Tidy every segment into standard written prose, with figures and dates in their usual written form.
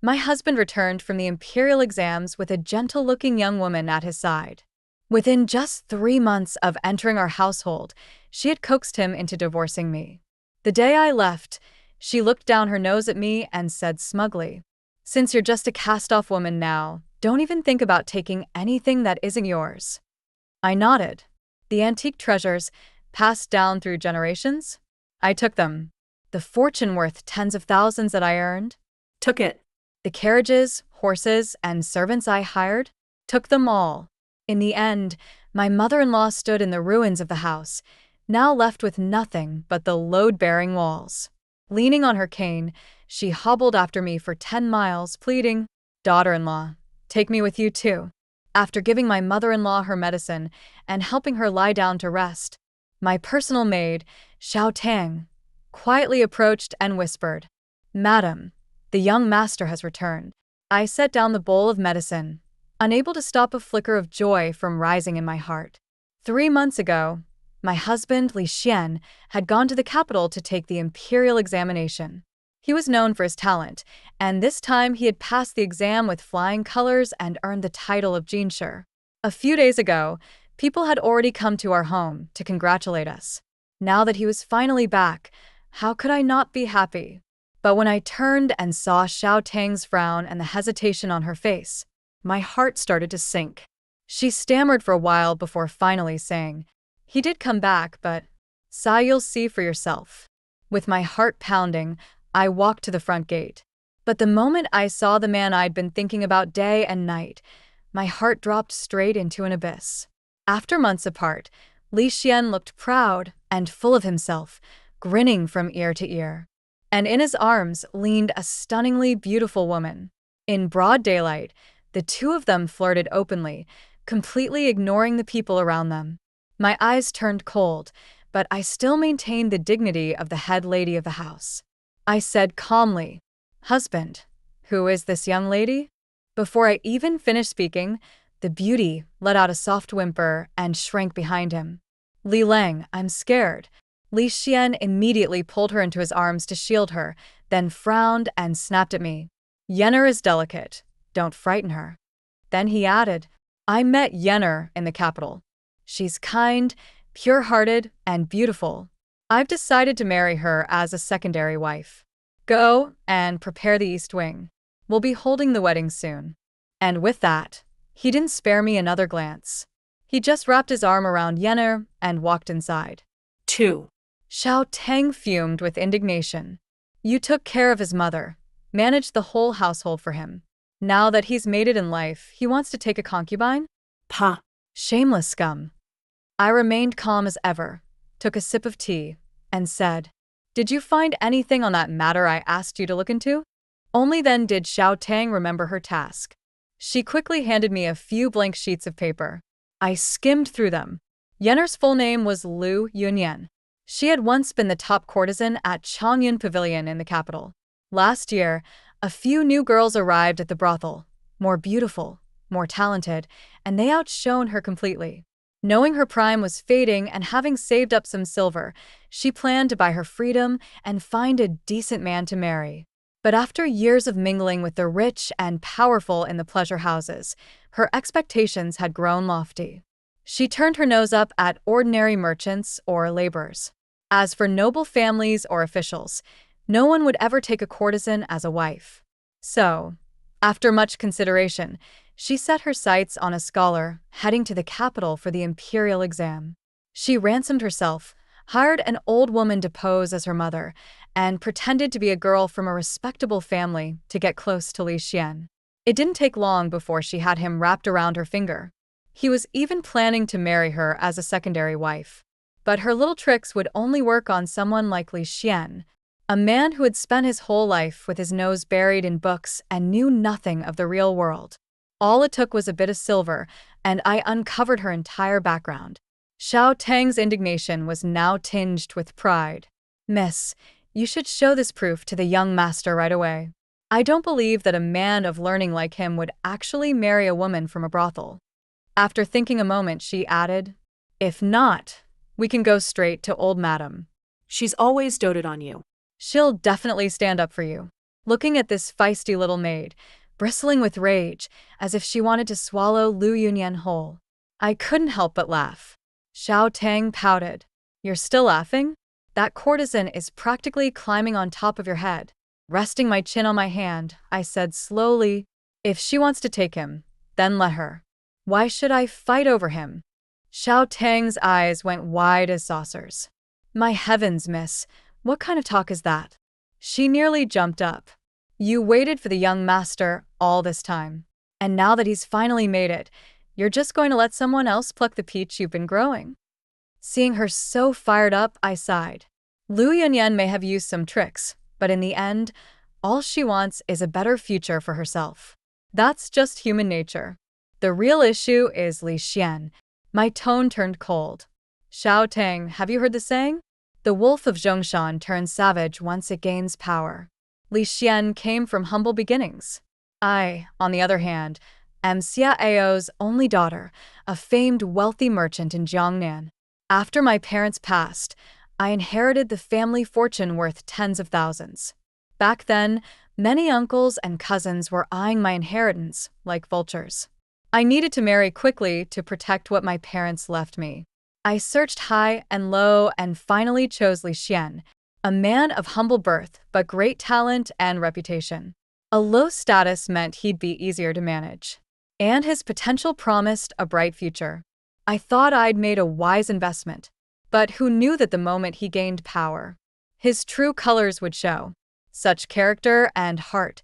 My husband returned from the imperial exams with a gentle-looking young woman at his side. Within just 3 months of entering our household, she had coaxed him into divorcing me. The day I left, she looked down her nose at me and said smugly, "Since you're just a cast-off woman now, don't even think about taking anything that isn't yours." I nodded. The antique treasures, passed down through generations? I took them. The fortune worth tens of thousands that I earned? Took it. The carriages, horses, and servants I hired? Took them all. In the end, my mother-in-law stood in the ruins of the house, now left with nothing but the load-bearing walls. Leaning on her cane, she hobbled after me for 10 miles, pleading, "Daughter-in-law, take me with you too." After giving my mother-in-law her medicine and helping her lie down to rest, my personal maid, Xiao Tang, quietly approached and whispered, "Madam, the young master has returned." I set down the bowl of medicine, unable to stop a flicker of joy from rising in my heart. 3 months ago, my husband, Li Xian, had gone to the capital to take the imperial examination. He was known for his talent, and this time he had passed the exam with flying colors and earned the title of Jinshi. A few days ago, people had already come to our home to congratulate us. Now that he was finally back, how could I not be happy? But when I turned and saw Xiao Tang's frown and the hesitation on her face, my heart started to sink. She stammered for a while before finally saying, "He did come back, but you'll see for yourself." With my heart pounding, I walked to the front gate. But the moment I saw the man I'd been thinking about day and night, my heart dropped straight into an abyss. After months apart, Li Xian looked proud and full of himself, grinning from ear to ear. And in his arms leaned a stunningly beautiful woman. In broad daylight, the two of them flirted openly, completely ignoring the people around them. My eyes turned cold, but I still maintained the dignity of the head lady of the house. I said calmly, "Husband, who is this young lady?" Before I even finished speaking, the beauty let out a soft whimper and shrank behind him. "Li Lang, I'm scared." Li Xian immediately pulled her into his arms to shield her, then frowned and snapped at me. "Yenner is delicate. Don't frighten her." Then he added, "I met Yenner in the capital. She's kind, pure-hearted, and beautiful. I've decided to marry her as a secondary wife. Go and prepare the East Wing. We'll be holding the wedding soon." And with that, he didn't spare me another glance. He just wrapped his arm around Yenner and walked inside. 2. Xiao Tang fumed with indignation. "You took care of his mother, managed the whole household for him. Now that he's made it in life, he wants to take a concubine? Pa. Shameless scum." I remained calm as ever, took a sip of tea, and said, "Did you find anything on that matter I asked you to look into?" Only then did Xiao Tang remember her task. She quickly handed me a few blank sheets of paper. I skimmed through them. Yenner's full name was Lu Yunyan. She had once been the top courtesan at Changyun Pavilion in the capital. Last year, a few new girls arrived at the brothel, more beautiful, more talented, and they outshone her completely. Knowing her prime was fading and having saved up some silver, she planned to buy her freedom and find a decent man to marry. But after years of mingling with the rich and powerful in the pleasure houses, her expectations had grown lofty. She turned her nose up at ordinary merchants or laborers. As for noble families or officials, no one would ever take a courtesan as a wife. So, after much consideration, she set her sights on a scholar heading to the capital for the imperial exam. She ransomed herself, hired an old woman to pose as her mother, and pretended to be a girl from a respectable family to get close to Li Xian. It didn't take long before she had him wrapped around her finger. He was even planning to marry her as a secondary wife. But her little tricks would only work on someone like Li Xian, a man who had spent his whole life with his nose buried in books and knew nothing of the real world. All it took was a bit of silver, and I uncovered her entire background. Xiao Tang's indignation was now tinged with pride. "Miss, you should show this proof to the young master right away. I don't believe that a man of learning like him would actually marry a woman from a brothel." After thinking a moment, she added, "If not, we can go straight to old madam. She's always doted on you." She'll definitely stand up for you." looking at this feisty little maid, bristling with rage, as if she wanted to swallow Lu Yunyan whole. I couldn't help but laugh. Xiao Tang pouted. You're still laughing? That courtesan is practically climbing on top of your head. Resting my chin on my hand, I said slowly, if she wants to take him, then let her. Why should I fight over him? Xiao Tang's eyes went wide as saucers. My heavens, miss, what kind of talk is that? She nearly jumped up. You waited for the young master all this time. And now that he's finally made it, you're just going to let someone else pluck the peach you've been growing? Seeing her so fired up, I sighed. Lu Yunyan may have used some tricks, but in the end, all she wants is a better future for herself. That's just human nature. The real issue is Li Xian. My tone turned cold. Xiao Tang, have you heard the saying? The wolf of Zhongshan turns savage once it gains power. Li Xian came from humble beginnings. I, on the other hand, am Xia Ao's only daughter, a famed wealthy merchant in Jiangnan. After my parents passed, I inherited the family fortune worth tens of thousands. Back then, many uncles and cousins were eyeing my inheritance like vultures. I needed to marry quickly to protect what my parents left me. I searched high and low and finally chose Li Xian, a man of humble birth but great talent and reputation. A low status meant he'd be easier to manage, and his potential promised a bright future. I thought I'd made a wise investment, but who knew that the moment he gained power, his true colors would show. Such character and heart,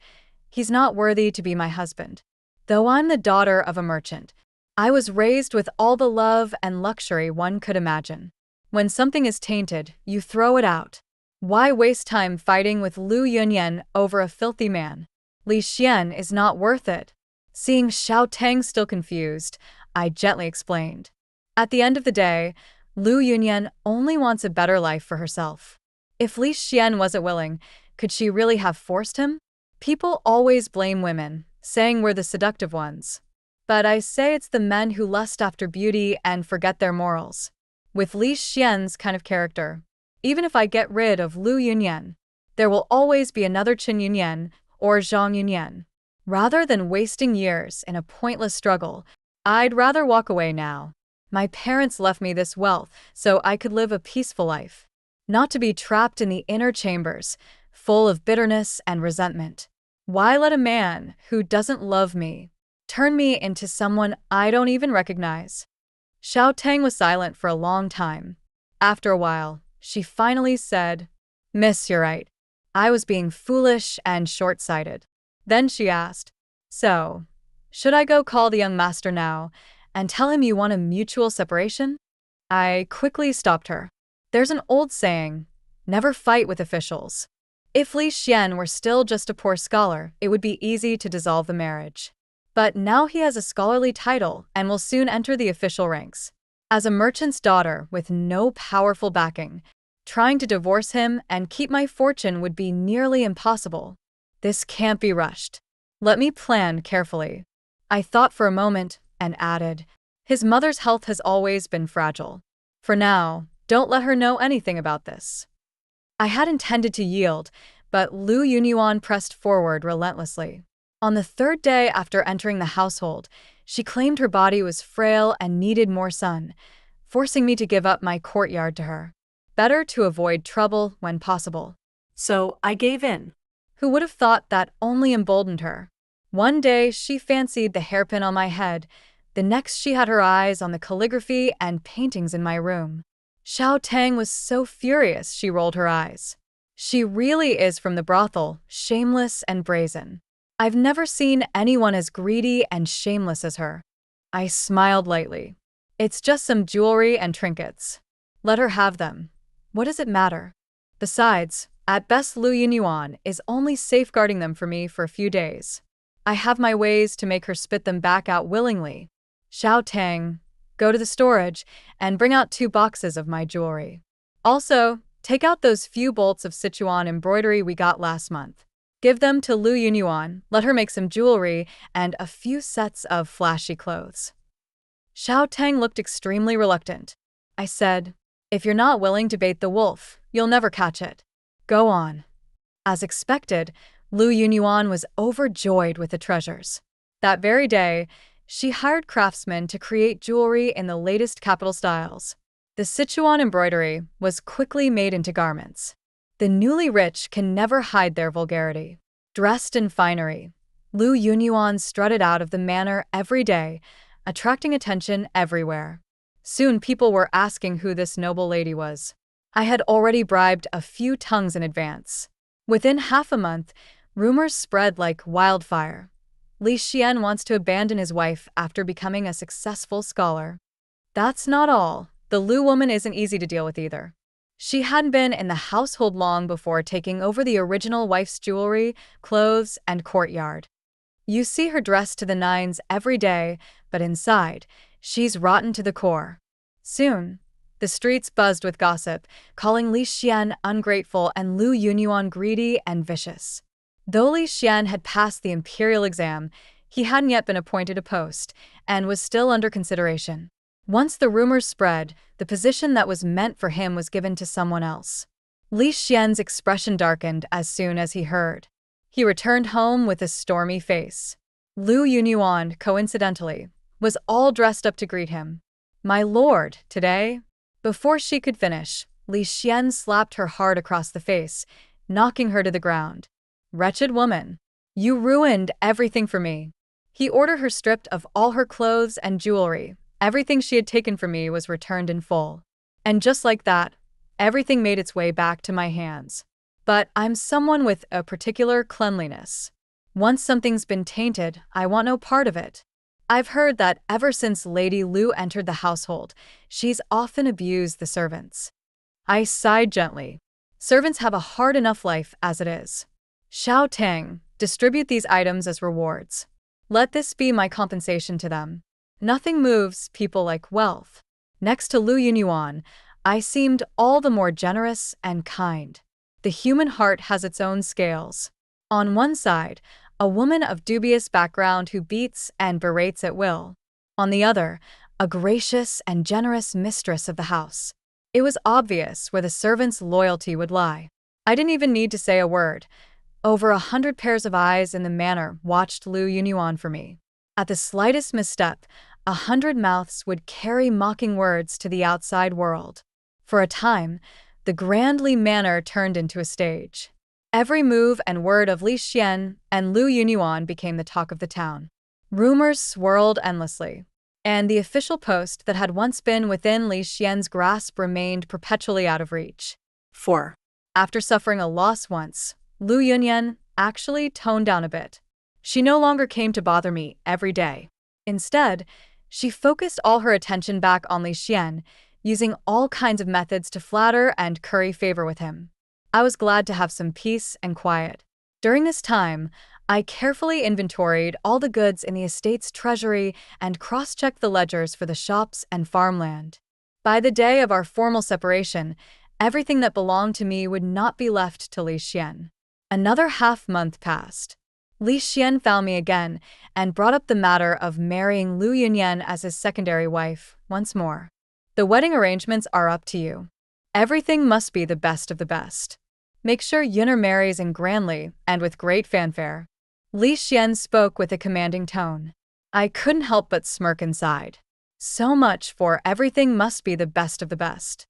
he's not worthy to be my husband. Though I'm the daughter of a merchant, I was raised with all the love and luxury one could imagine. When something is tainted, you throw it out. Why waste time fighting with Lu Yunyan over a filthy man? Li Xian is not worth it. Seeing Xiao Tang still confused, I gently explained. At the end of the day, Lu Yunyan only wants a better life for herself. If Li Xian wasn't willing, could she really have forced him? People always blame women, saying we're the seductive ones. But I say it's the men who lust after beauty and forget their morals. With Li Xian's kind of character, even if I get rid of Lu Yunyan, there will always be another Qin Yunyan or Zhang Yunyan. Rather than wasting years in a pointless struggle, I'd rather walk away now. My parents left me this wealth so I could live a peaceful life, not to be trapped in the inner chambers, full of bitterness and resentment. Why let a man who doesn't love me turn me into someone I don't even recognize? Xiao Tang was silent for a long time. After a while, she finally said, Miss, you're right. I was being foolish and short-sighted. Then she asked, so, should I go call the young master now and tell him you want a mutual separation? I quickly stopped her. There's an old saying, never fight with officials. If Li Xian were still just a poor scholar, it would be easy to dissolve the marriage. But now he has a scholarly title and will soon enter the official ranks. As a merchant's daughter with no powerful backing, trying to divorce him and keep my fortune would be nearly impossible. This can't be rushed. Let me plan carefully. I thought for a moment and added, his mother's health has always been fragile. For now, don't let her know anything about this. I had intended to yield, but Lu Yunyuan pressed forward relentlessly. On the third day after entering the household, she claimed her body was frail and needed more sun, forcing me to give up my courtyard to her. Better to avoid trouble when possible. So I gave in. Who would have thought that only emboldened her? One day she fancied the hairpin on my head, the next she had her eyes on the calligraphy and paintings in my room. Xiao Tang was so furious she rolled her eyes. She really is from the brothel, shameless and brazen. I've never seen anyone as greedy and shameless as her. I smiled lightly. It's just some jewelry and trinkets. Let her have them. What does it matter? Besides, at best Lu Yunyuan is only safeguarding them for me for a few days. I have my ways to make her spit them back out willingly. Xiao Tang, go to the storage and bring out 2 boxes of my jewelry. Also, take out those few bolts of Sichuan embroidery we got last month. Give them to Lu Yunyuan, let her make some jewelry and a few sets of flashy clothes. Xiao Tang looked extremely reluctant. I said, if you're not willing to bait the wolf, you'll never catch it. Go on. As expected, Lu Yunyuan was overjoyed with the treasures. That very day, she hired craftsmen to create jewelry in the latest capital styles. The Sichuan embroidery was quickly made into garments. The newly rich can never hide their vulgarity. Dressed in finery, Lu Yunyuan strutted out of the manor every day, attracting attention everywhere. Soon people were asking who this noble lady was. I had already bribed a few tongues in advance. Within half a month, rumors spread like wildfire. Li Xian wants to abandon his wife after becoming a successful scholar. That's not all. The Lu woman isn't easy to deal with either. She hadn't been in the household long before taking over the original wife's jewelry, clothes, and courtyard. You see her dressed to the nines every day, but inside, she's rotten to the core. Soon, the streets buzzed with gossip, calling Li Xian ungrateful and Lu Yunyuan greedy and vicious. Though Li Xian had passed the imperial exam, he hadn't yet been appointed a post, and was still under consideration. Once the rumors spread, the position that was meant for him was given to someone else. Li Xian's expression darkened as soon as he heard. He returned home with a stormy face. Lu Yunyuan, coincidentally, was all dressed up to greet him. "My lord, today?" Before she could finish, Li Xian slapped her hard across the face, knocking her to the ground. "Wretched woman! You ruined everything for me." He ordered her stripped of all her clothes and jewelry. Everything she had taken from me was returned in full. And just like that, everything made its way back to my hands. But I'm someone with a particular cleanliness. Once something's been tainted, I want no part of it. I've heard that ever since Lady Lu entered the household, she's often abused the servants. I sighed gently. Servants have a hard enough life as it is. Xiao Tang, distribute these items as rewards. Let this be my compensation to them. Nothing moves people like wealth. Next to Lu Yunyuan, I seemed all the more generous and kind. The human heart has its own scales. On one side, a woman of dubious background who beats and berates at will. On the other, a gracious and generous mistress of the house. It was obvious where the servant's loyalty would lie. I didn't even need to say a word. Over 100 pairs of eyes in the manor watched Lu Yunyuan for me. At the slightest misstep, 100 mouths would carry mocking words to the outside world. For a time, the Grand Li Manor turned into a stage. Every move and word of Li Xian and Lu Yunyuan became the talk of the town. Rumors swirled endlessly, and the official post that had once been within Li Xian's grasp remained perpetually out of reach. 4. After suffering a loss once, Lu Yunyuan actually toned down a bit. She no longer came to bother me every day. Instead, she focused all her attention back on Li Xian, using all kinds of methods to flatter and curry favor with him. I was glad to have some peace and quiet. During this time, I carefully inventoried all the goods in the estate's treasury and cross-checked the ledgers for the shops and farmland. By the day of our formal separation, everything that belonged to me would not be left to Li Xian. Another half-month passed. Li Xian found me again and brought up the matter of marrying Lu Yunyuan as his secondary wife once more. The wedding arrangements are up to you. Everything must be the best of the best. Make sure Yun'er marries in grandly and with great fanfare. Li Xian spoke with a commanding tone. I couldn't help but smirk inside. So much for everything must be the best of the best.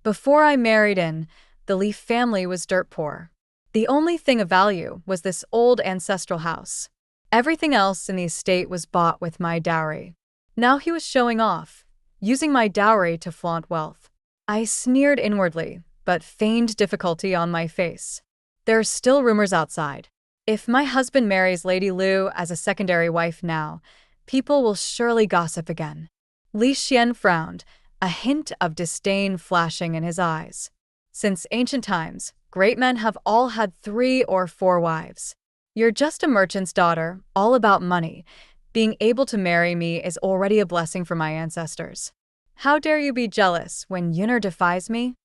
Before I married in, the Li family was dirt poor. The only thing of value was this old ancestral house. Everything else in the estate was bought with my dowry. Now he was showing off, using my dowry to flaunt wealth. I sneered inwardly, but feigned difficulty on my face. There are still rumors outside. If my husband marries Lady Lu as a secondary wife now, people will surely gossip again. Li Xian frowned, a hint of disdain flashing in his eyes. Since ancient times, great men have all had 3 or 4 wives. You're just a merchant's daughter, all about money. Being able to marry me is already a blessing for my ancestors. How dare you be jealous when Yun'er defies me?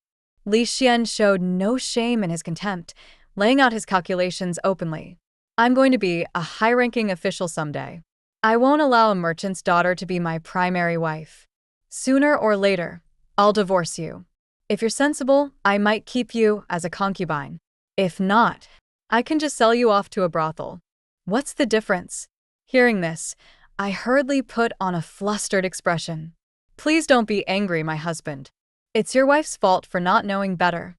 Li Xian showed no shame in his contempt, laying out his calculations openly. I'm going to be a high-ranking official someday. I won't allow a merchant's daughter to be my primary wife. Sooner or later, I'll divorce you. If you're sensible, I might keep you as a concubine. If not, I can just sell you off to a brothel. What's the difference? Hearing this, I hurriedly put on a flustered expression. Please don't be angry, my husband. It's your wife's fault for not knowing better.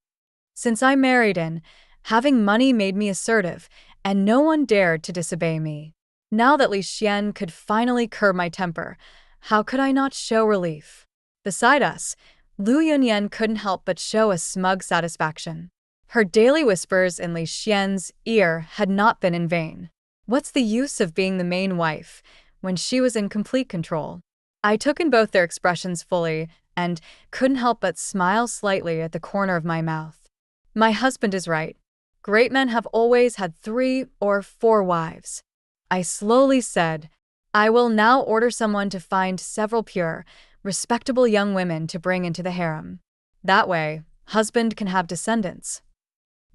Since I married in, having money made me assertive, and no one dared to disobey me. Now that Li Xian could finally curb my temper, how could I not show relief? Beside us, Lu Yunyan couldn't help but show a smug satisfaction. Her daily whispers in Li Xian's ear had not been in vain. What's the use of being the main wife when she was in complete control? I took in both their expressions fully and couldn't help but smile slightly at the corner of my mouth. My husband is right. Great men have always had 3 or 4 wives. I slowly said, I will now order someone to find several pure, respectable young women to bring into the harem. That way, husband can have descendants.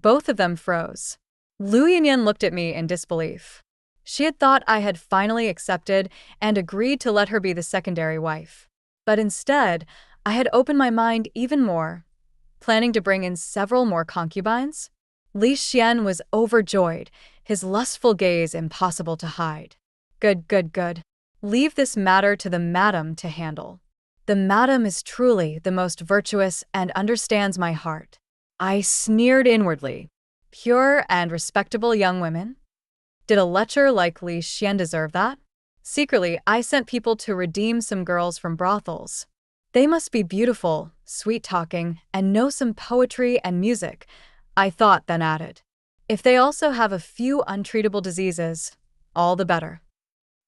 Both of them froze. Lu Yunyan looked at me in disbelief. She had thought I had finally accepted and agreed to let her be the secondary wife. But instead, I had opened my mind even more, planning to bring in several more concubines. Li Xian was overjoyed, his lustful gaze impossible to hide. Good, good, good. Leave this matter to the madam to handle. The madam is truly the most virtuous and understands my heart. I sneered inwardly. Pure and respectable young women? Did a lecher like Li Xian deserve that? Secretly, I sent people to redeem some girls from brothels. They must be beautiful, sweet-talking, and know some poetry and music, I thought, then added. If they also have a few untreatable diseases, all the better.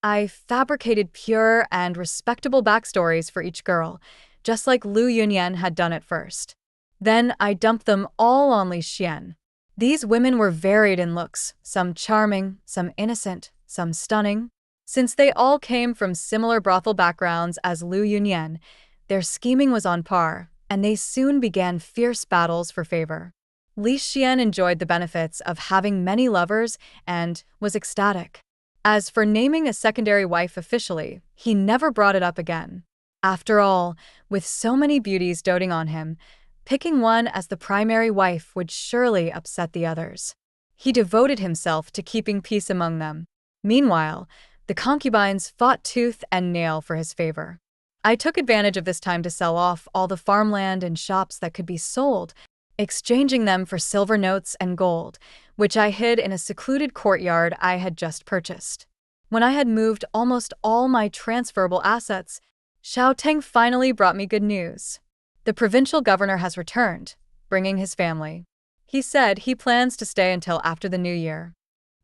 I fabricated pure and respectable backstories for each girl, just like Lu Yunyan had done at first. Then I dumped them all on Li Xian. These women were varied in looks, some charming, some innocent, some stunning. Since they all came from similar brothel backgrounds as Lu Yunyan, their scheming was on par, and they soon began fierce battles for favor. Li Xian enjoyed the benefits of having many lovers and was ecstatic. As for naming a secondary wife officially, he never brought it up again. After all, with so many beauties doting on him, picking one as the primary wife would surely upset the others. He devoted himself to keeping peace among them. Meanwhile, the concubines fought tooth and nail for his favor. I took advantage of this time to sell off all the farmland and shops that could be sold, exchanging them for silver notes and gold, which I hid in a secluded courtyard I had just purchased. When I had moved almost all my transferable assets, Xiao Teng finally brought me good news. The provincial governor has returned, bringing his family. He said he plans to stay until after the new year.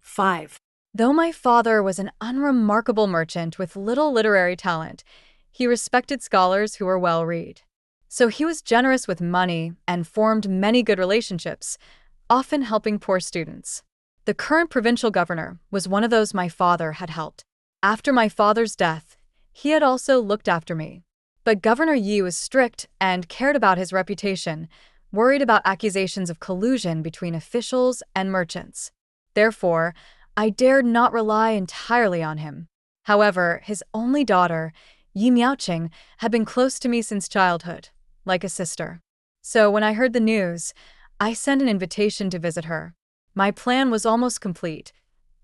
5. Though my father was an unremarkable merchant with little literary talent, he respected scholars who were well-read. So he was generous with money and formed many good relationships, often helping poor students. The current provincial governor was one of those my father had helped. After my father's death, he had also looked after me. But Governor Yi was strict and cared about his reputation, worried about accusations of collusion between officials and merchants. Therefore, I dared not rely entirely on him. However, his only daughter, Yi Miaoqing, had been close to me since childhood, like a sister. So when I heard the news, I sent an invitation to visit her. My plan was almost complete.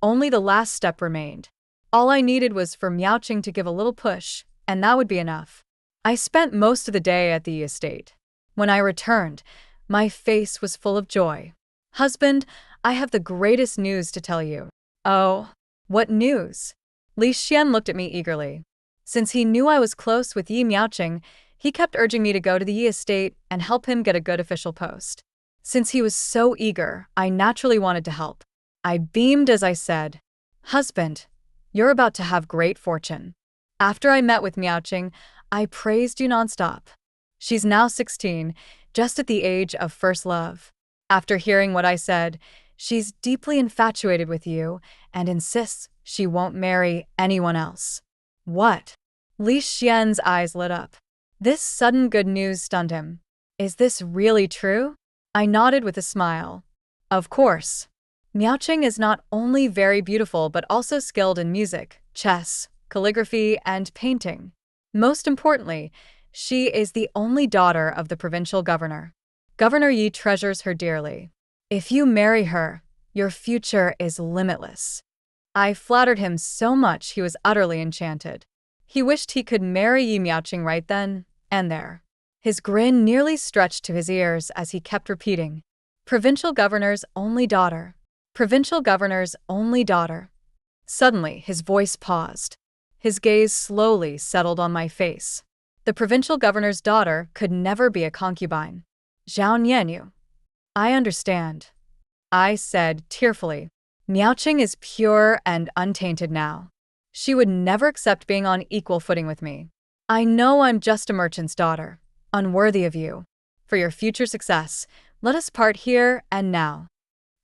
Only the last step remained. All I needed was for Miaoqing to give a little push, and that would be enough. I spent most of the day at the estate. When I returned, my face was full of joy. Husband, I have the greatest news to tell you. Oh, what news? Li Xian looked at me eagerly. Since he knew I was close with Yi Miaoqing, he kept urging me to go to the Yi estate and help him get a good official post. Since he was so eager, I naturally wanted to help. I beamed as I said, Husband, you're about to have great fortune. After I met with Miaoqing, I praised you nonstop. She's now 16, just at the age of first love. After hearing what I said, she's deeply infatuated with you and insists she won't marry anyone else. What? Li Xian's eyes lit up. This sudden good news stunned him. Is this really true? I nodded with a smile. Of course. Miaoqing is not only very beautiful but also skilled in music, chess, calligraphy, and painting. Most importantly, she is the only daughter of the provincial governor. Governor Yi treasures her dearly. If you marry her, Your future is limitless." I flattered him so much he was utterly enchanted. He wished he could marry Yi Miaoqing right then and there. His grin nearly stretched to his ears as he kept repeating, "Provincial governor's only daughter. Provincial governor's only daughter." Suddenly, his voice paused. His gaze slowly settled on my face. The provincial governor's daughter could never be a concubine. Zhao Nianyu. "I understand," I said tearfully. "Miaoqing is pure and untainted now. She would never accept being on equal footing with me. I know I'm just a merchant's daughter, unworthy of you. For your future success, let us part here and now."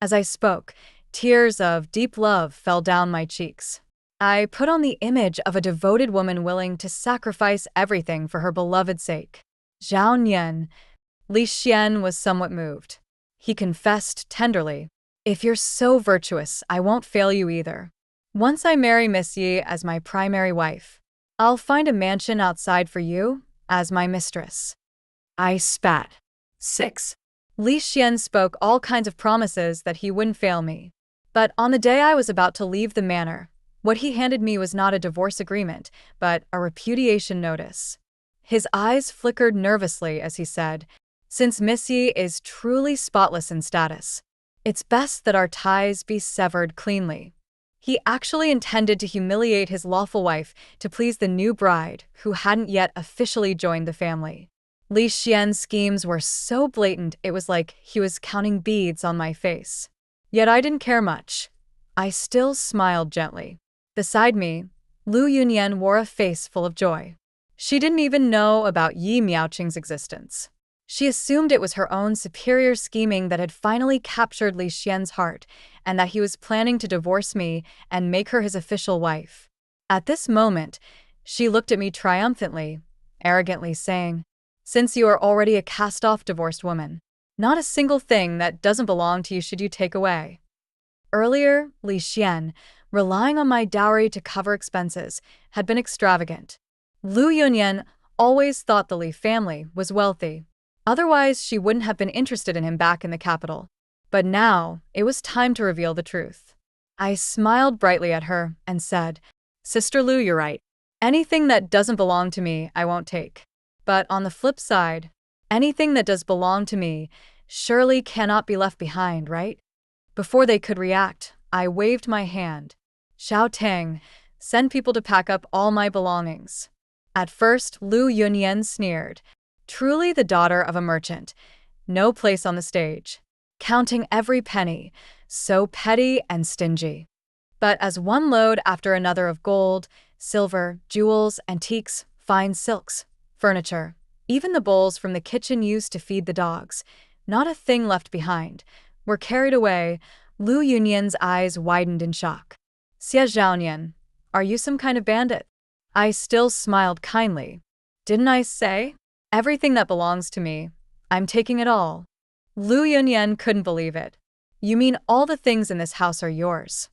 As I spoke, tears of deep love fell down my cheeks. I put on the image of a devoted woman willing to sacrifice everything for her beloved's sake. Zhao Nian. Li Xian was somewhat moved. He confessed tenderly, "If you're so virtuous, I won't fail you either. Once I marry Miss Yi as my primary wife, I'll find a mansion outside for you as my mistress." I spat. 6. Li Xian spoke all kinds of promises that he wouldn't fail me. But on the day I was about to leave the manor, what he handed me was not a divorce agreement, but a repudiation notice. His eyes flickered nervously as he said, "Since Miss Yi is truly spotless in status, it's best that our ties be severed cleanly." He actually intended to humiliate his lawful wife to please the new bride who hadn't yet officially joined the family. Li Xian's schemes were so blatant it was like he was counting beads on my face. Yet I didn't care much. I still smiled gently. Beside me, Lu Yunyan wore a face full of joy. She didn't even know about Yi Miaoqing's existence. She assumed it was her own superior scheming that had finally captured Li Xian's heart, and that he was planning to divorce me and make her his official wife. At this moment, she looked at me triumphantly, arrogantly saying, "Since you are already a cast-off divorced woman, not a single thing that doesn't belong to you should you take away." Earlier, Li Xian, relying on my dowry to cover expenses, had been extravagant. Lu Yunyan always thought the Li family was wealthy. Otherwise, she wouldn't have been interested in him back in the capital. But now, it was time to reveal the truth. I smiled brightly at her and said, "Sister Lu, you're right. Anything that doesn't belong to me, I won't take. But on the flip side, anything that does belong to me surely cannot be left behind, right?" Before they could react, I waved my hand. "Xiao Tang, send people to pack up all my belongings." At first, Lu Yunyan sneered. Truly the daughter of a merchant. No place on the stage. Counting every penny. So petty and stingy. But as one load after another of gold, silver, jewels, antiques, fine silks, furniture, even the bowls from the kitchen used to feed the dogs, not a thing left behind, were carried away, Lu Yunyan's eyes widened in shock. "Xie Zhaonian, are you some kind of bandit?" I still smiled kindly. "Didn't I say? Everything that belongs to me, I'm taking it all." Lu Yunyan couldn't believe it. "You mean all the things in this house are yours?"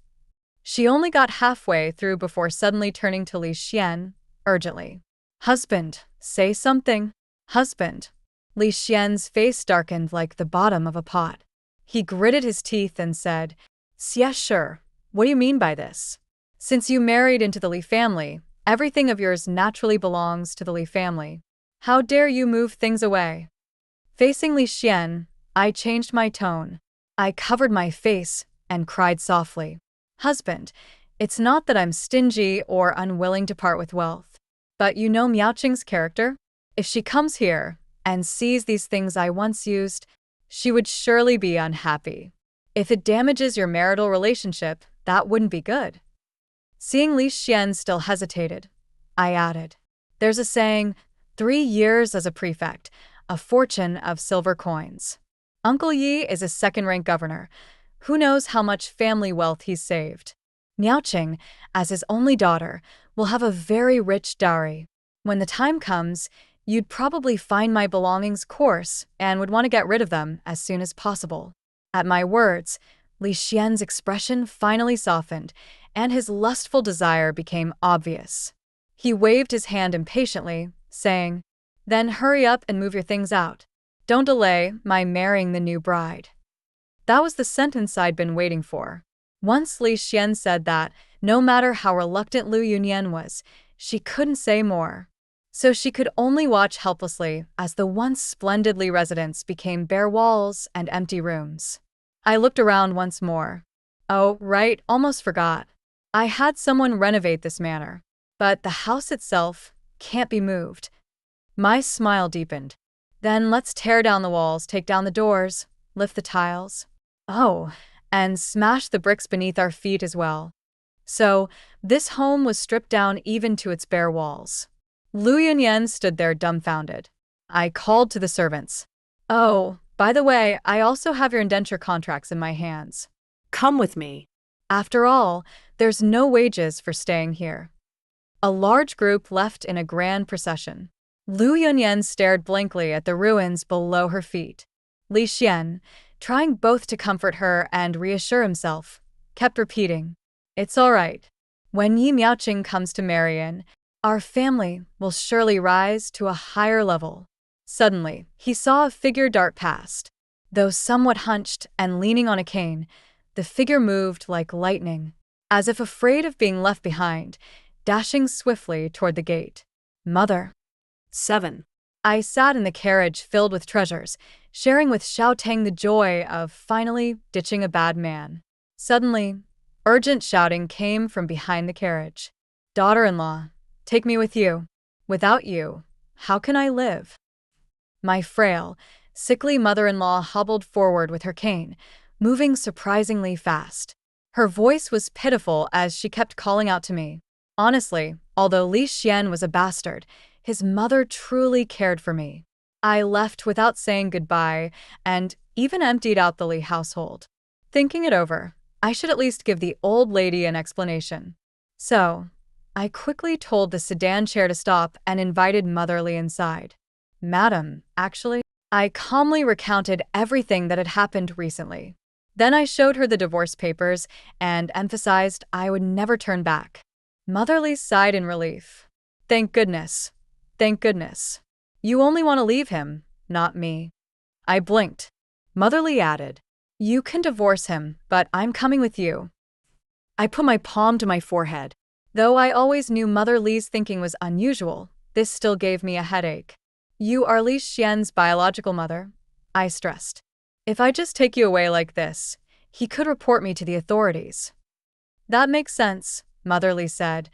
She only got halfway through before suddenly turning to Li Xian, urgently. "Husband, say something. Husband." Li Xian's face darkened like the bottom of a pot. He gritted his teeth and said, "Xie, sure. What do you mean by this? Since you married into the Li family, everything of yours naturally belongs to the Li family. How dare you move things away?" Facing Li Xian, I changed my tone. I covered my face and cried softly. "Husband, it's not that I'm stingy or unwilling to part with wealth. But you know Miaoqing's character? If she comes here and sees these things I once used, she would surely be unhappy. If it damages your marital relationship, that wouldn't be good." Seeing Li Xian still hesitated, I added, "There's a saying, 3 years as a prefect, a fortune of silver coins. Uncle Yi is a second-rank governor. Who knows how much family wealth he's saved? Miaoqing, as his only daughter, will have a very rich dowry. When the time comes, you'd probably find my belongings coarse and would want to get rid of them as soon as possible." At my words, Li Xian's expression finally softened, and his lustful desire became obvious. He waved his hand impatiently, saying, "Then hurry up and move your things out. Don't delay my marrying the new bride." That was the sentence I'd been waiting for. Once Li Xian said that, no matter how reluctant Lu Yunyan was, she couldn't say more. So she could only watch helplessly as the once splendid Li residence became bare walls and empty rooms. I looked around once more. Oh, right, almost forgot. I had someone renovate this manor. But the house itself can't be moved. My smile deepened. Then let's tear down the walls, take down the doors, lift the tiles. Oh, and smash the bricks beneath our feet as well. So, this home was stripped down even to its bare walls. Lu Yunyan stood there dumbfounded. I called to the servants. Oh, by the way, I also have your indenture contracts in my hands. Come with me. After all, there's no wages for staying here. A large group left in a grand procession. Lu Yunyan stared blankly at the ruins below her feet. Li Xian, trying both to comfort her and reassure himself, kept repeating, "It's all right. When Yi Miaoqing comes to Marian, our family will surely rise to a higher level." Suddenly, he saw a figure dart past. Though somewhat hunched and leaning on a cane, the figure moved like lightning, as if afraid of being left behind, dashing swiftly toward the gate. Mother. 7. I sat in the carriage filled with treasures, sharing with Xiao Tang the joy of finally ditching a bad man. Suddenly, urgent shouting came from behind the carriage. "Daughter-in-law, take me with you. Without you, how can I live?" My frail, sickly mother-in-law hobbled forward with her cane, moving surprisingly fast. Her voice was pitiful as she kept calling out to me. Honestly, although Li Xian was a bastard, his mother truly cared for me. I left without saying goodbye and even emptied out the Li household. Thinking it over, I should at least give the old lady an explanation. So, I quickly told the sedan chair to stop and invited Mother Li inside. "Madam, actually," I calmly recounted everything that had happened recently. Then I showed her the divorce papers and emphasized I would never turn back. Mother Li sighed in relief. "Thank goodness. Thank goodness. You only want to leave him, not me." I blinked. Mother Li added, "You can divorce him, but I'm coming with you." I put my palm to my forehead. Though I always knew Mother Li's thinking was unusual, this still gave me a headache. "You are Li Xian's biological mother," I stressed. "If I just take you away like this, he could report me to the authorities." "That makes sense," Mother Li said.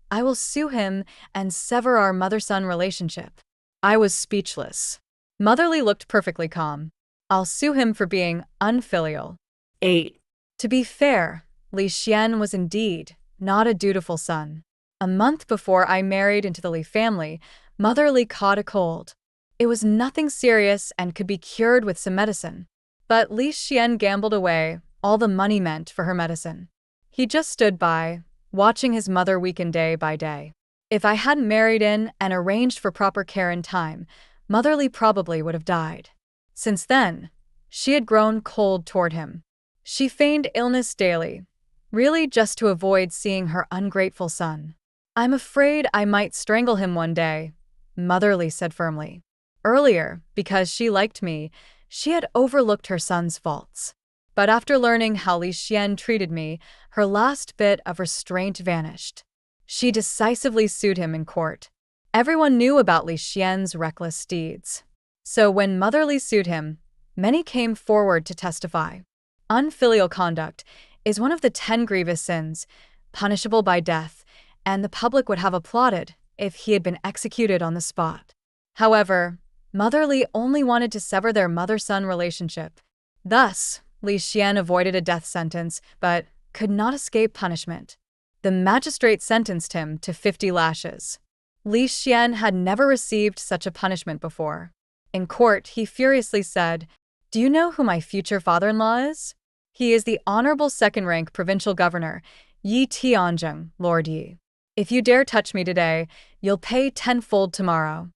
"I will sue him and sever our mother-son relationship." I was speechless. Mother Li looked perfectly calm. "I'll sue him for being unfilial." 8. To be fair, Li Xian was indeed not a dutiful son. A month before I married into the Li family, Mother Li caught a cold. It was nothing serious and could be cured with some medicine. But Li Xian gambled away all the money meant for her medicine. He just stood by, watching his mother weaken day by day. If I hadn't married in and arranged for proper care in time, Mother Li probably would have died. Since then, she had grown cold toward him. She feigned illness daily, really just to avoid seeing her ungrateful son. "I'm afraid I might strangle him one day," Mother Li said firmly. Earlier, because she liked me, she had overlooked her son's faults. But after learning how Li Xian treated me, her last bit of restraint vanished. She decisively sued him in court. Everyone knew about Li Xian's reckless deeds. So when Mother Li sued him, many came forward to testify. Unfilial conduct is one of the 10 grievous sins, punishable by death, and the public would have applauded if he had been executed on the spot. However, Mother Li only wanted to sever their mother-son relationship. Thus, Li Xian avoided a death sentence, but could not escape punishment. The magistrate sentenced him to 50 lashes. Li Xian had never received such a punishment before. In court, he furiously said, "Do you know who my future father-in-law is? He is the Honorable Second-Rank Provincial Governor, Yi Tianzheng, Lord Yi. If you dare touch me today, you'll pay tenfold tomorrow."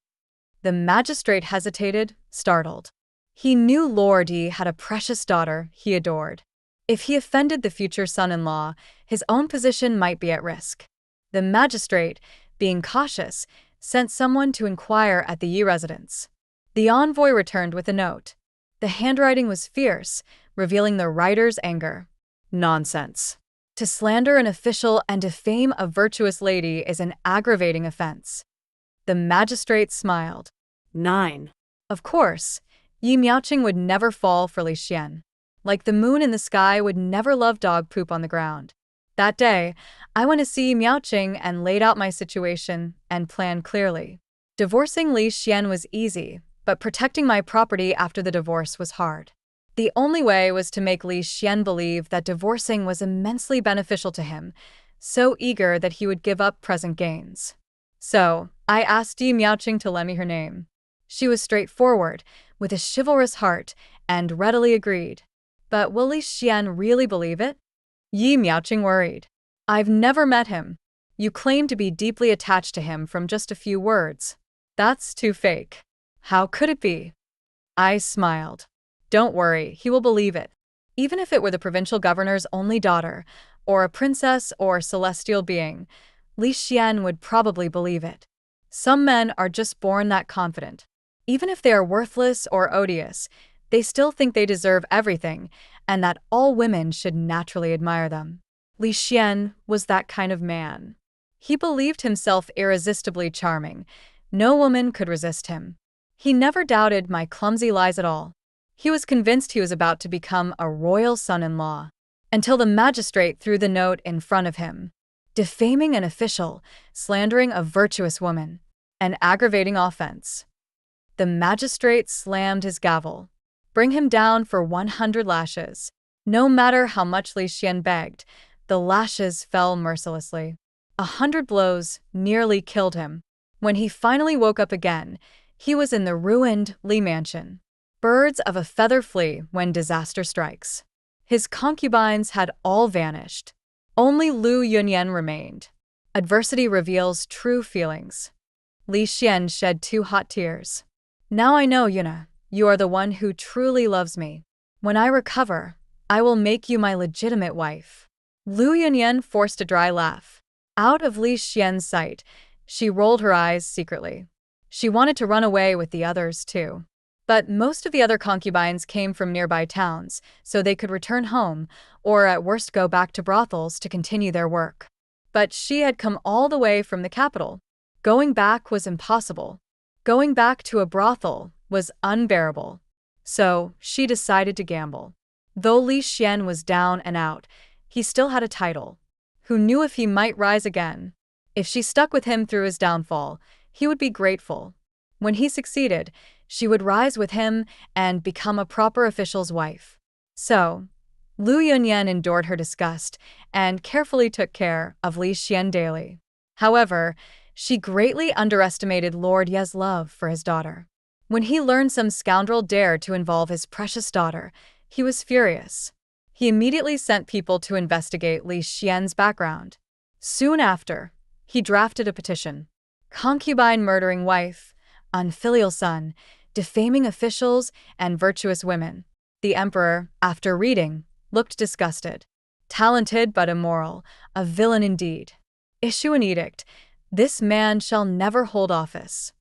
The magistrate hesitated, startled. He knew Lord Yi had a precious daughter he adored. If he offended the future son-in-law, his own position might be at risk. The magistrate, being cautious, sent someone to inquire at the Yi residence. The envoy returned with a note. The handwriting was fierce, revealing the writer's anger. Nonsense. To slander an official and defame a virtuous lady is an aggravating offense. The magistrate smiled. 9. Of course, Yi Miaoqing would never fall for Li Xian. Like the moon in the sky would never love dog poop on the ground. That day, I went to see Yi Miaoqing and laid out my situation and planned clearly. Divorcing Li Xian was easy, but protecting my property after the divorce was hard. The only way was to make Li Xian believe that divorcing was immensely beneficial to him, so eager that he would give up present gains. So, I asked Yi Miaoqing to lend me her name. She was straightforward, with a chivalrous heart, and readily agreed. But will Li Xian really believe it? Yi Miaoqing worried. I've never met him. You claim to be deeply attached to him from just a few words. That's too fake. How could it be? I smiled. Don't worry, he will believe it. Even if it were the provincial governor's only daughter, or a princess or celestial being, Li Xian would probably believe it. Some men are just born that confident. Even if they are worthless or odious, they still think they deserve everything, and that all women should naturally admire them. Li Xian was that kind of man. He believed himself irresistibly charming. No woman could resist him. He never doubted my clumsy lies at all. He was convinced he was about to become a royal son-in-law, until the magistrate threw the note in front of him. Defaming an official, slandering a virtuous woman, an aggravating offense. The magistrate slammed his gavel. Bring him down for 100 lashes. No matter how much Li Xian begged, the lashes fell mercilessly. 100 blows nearly killed him. When he finally woke up again, he was in the ruined Li mansion. Birds of a feather flee when disaster strikes. His concubines had all vanished. Only Lu Yunyan remained. Adversity reveals true feelings. Li Xian shed 2 hot tears. Now I know, Yuna, you are the one who truly loves me. When I recover, I will make you my legitimate wife. Lu Yunyan forced a dry laugh. Out of Li Xian's sight, she rolled her eyes secretly. She wanted to run away with the others too. But most of the other concubines came from nearby towns, so they could return home, or at worst go back to brothels to continue their work. But she had come all the way from the capital. Going back was impossible. Going back to a brothel was unbearable. So she decided to gamble. Though Li Xian was down and out, he still had a title. Who knew if he might rise again? If she stuck with him through his downfall, he would be grateful. When he succeeded, she would rise with him and become a proper official's wife. So, Lu Yunyan endured her disgust and carefully took care of Li Xian daily. However, she greatly underestimated Lord Ye's love for his daughter. When he learned some scoundrel dared to involve his precious daughter, he was furious. He immediately sent people to investigate Li Xian's background. Soon after, he drafted a petition. Concubine murdering wife, unfilial son, defaming officials, and virtuous women. The emperor, after reading, looked disgusted. Talented but immoral, a villain indeed. Issue an edict. This man shall never hold office.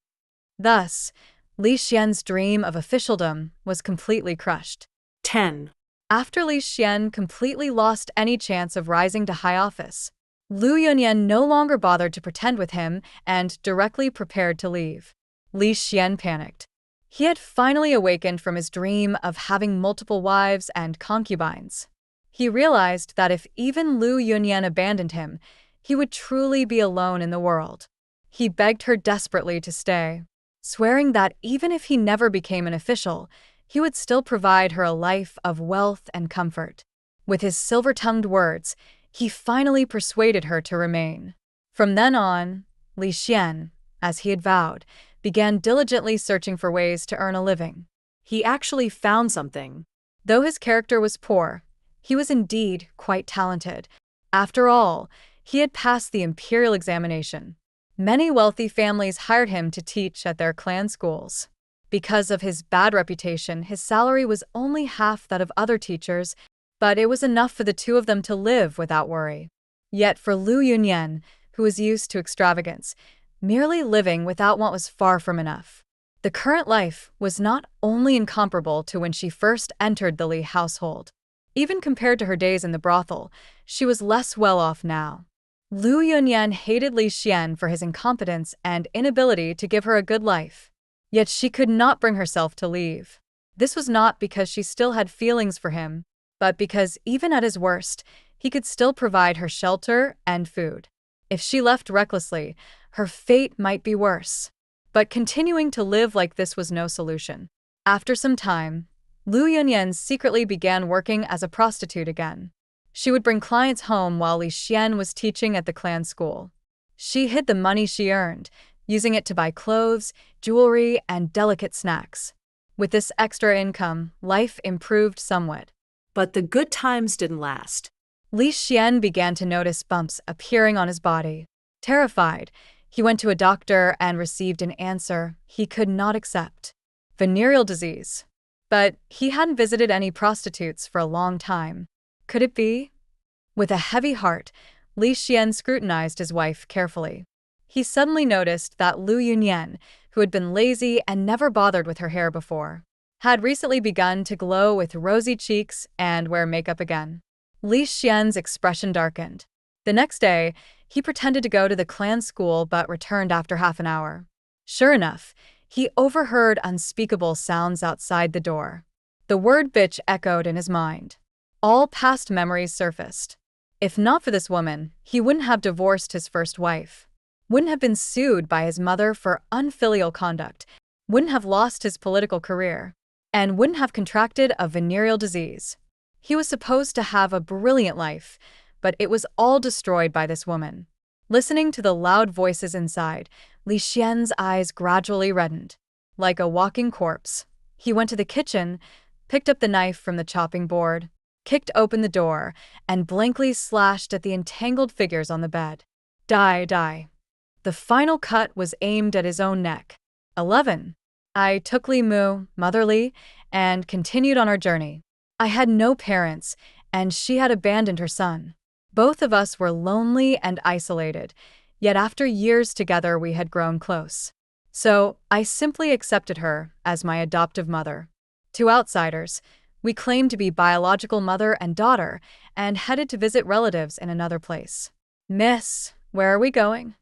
Thus, Li Xian's dream of officialdom was completely crushed. 10. After Li Xian completely lost any chance of rising to high office, Lu Yunyan no longer bothered to pretend with him and directly prepared to leave. Li Xian panicked. He had finally awakened from his dream of having multiple wives and concubines. He realized that if even Lu Yunyan abandoned him, he would truly be alone in the world. He begged her desperately to stay, swearing that even if he never became an official, he would still provide her a life of wealth and comfort. With his silver-tongued words, he finally persuaded her to remain. From then on, Li Xian, as he had vowed, began diligently searching for ways to earn a living. He actually found something. Though his character was poor, he was indeed quite talented. After all, he had passed the imperial examination. Many wealthy families hired him to teach at their clan schools. Because of his bad reputation, his salary was only half that of other teachers, but it was enough for the two of them to live without worry. Yet for Lu Yunyan, who was used to extravagance, merely living without want was far from enough. The current life was not only incomparable to when she first entered the Li household. Even compared to her days in the brothel, she was less well off now. Lu Yunyan hated Li Xian for his incompetence and inability to give her a good life. Yet she could not bring herself to leave. This was not because she still had feelings for him, but because even at his worst, he could still provide her shelter and food. If she left recklessly, her fate might be worse. But continuing to live like this was no solution. After some time, Lu Yunyan secretly began working as a prostitute again. She would bring clients home while Li Xian was teaching at the clan school. She hid the money she earned, using it to buy clothes, jewelry, and delicate snacks. With this extra income, life improved somewhat. But the good times didn't last. Li Xian began to notice bumps appearing on his body. Terrified, he went to a doctor and received an answer he could not accept: venereal disease. But he hadn't visited any prostitutes for a long time. Could it be? With a heavy heart, Li Xian scrutinized his wife carefully. He suddenly noticed that Lu Yunyan, who had been lazy and never bothered with her hair before, had recently begun to glow with rosy cheeks and wear makeup again. Li Xian's expression darkened. The next day, he pretended to go to the clan school but returned after half an hour. Sure enough, he overheard unspeakable sounds outside the door. The word bitch echoed in his mind. All past memories surfaced. If not for this woman, he wouldn't have divorced his first wife, wouldn't have been sued by his mother for unfilial conduct, wouldn't have lost his political career, and wouldn't have contracted a venereal disease. He was supposed to have a brilliant life, but it was all destroyed by this woman. Listening to the loud voices inside, Li Xian's eyes gradually reddened. Like a walking corpse, he went to the kitchen, picked up the knife from the chopping board, kicked open the door, and blankly slashed at the entangled figures on the bed. Die, die. The final cut was aimed at his own neck. 11. I took Li Mu, Mother Li, and continued on our journey. I had no parents, and she had abandoned her son. Both of us were lonely and isolated, yet after years together we had grown close. So I simply accepted her as my adoptive mother. To outsiders, we claimed to be biological mother and daughter and headed to visit relatives in another place. Miss, where are we going?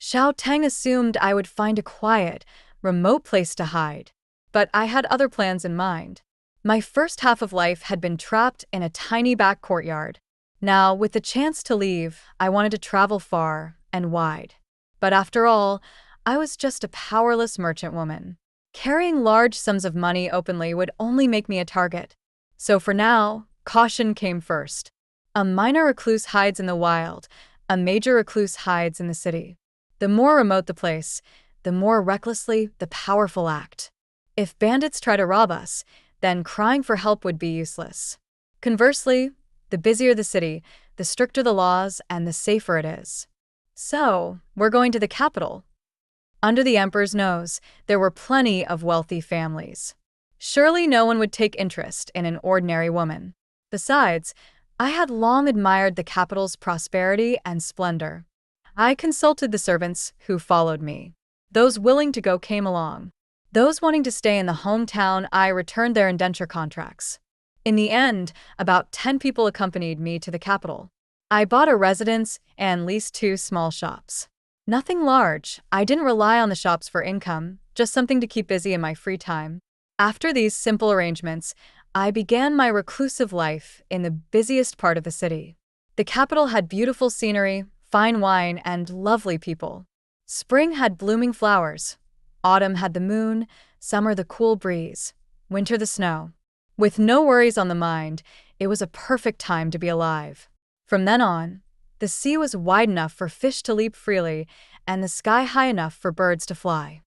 Xiao Tang assumed I would find a quiet, remote place to hide, but I had other plans in mind. My first half of life had been trapped in a tiny back courtyard. Now, with the chance to leave, I wanted to travel far and wide. But after all, I was just a powerless merchant woman. Carrying large sums of money openly would only make me a target. So for now, caution came first. A minor recluse hides in the wild, a major recluse hides in the city. The more remote the place, the more recklessly the powerful act. If bandits try to rob us, then crying for help would be useless. Conversely, the busier the city, the stricter the laws and the safer it is. So, we're going to the capital. Under the emperor's nose, there were plenty of wealthy families. Surely no one would take interest in an ordinary woman. Besides, I had long admired the capital's prosperity and splendor. I consulted the servants who followed me. Those willing to go came along. Those wanting to stay in the hometown, I returned their indenture contracts. In the end, about 10 people accompanied me to the capital. I bought a residence and leased 2 small shops. Nothing large. I didn't rely on the shops for income, just something to keep busy in my free time. After these simple arrangements, I began my reclusive life in the busiest part of the city. The capital had beautiful scenery, fine wine, and lovely people. Spring had blooming flowers. Autumn had the moon, summer the cool breeze, winter the snow. With no worries on the mind, it was a perfect time to be alive. From then on, the sea was wide enough for fish to leap freely and the sky high enough for birds to fly.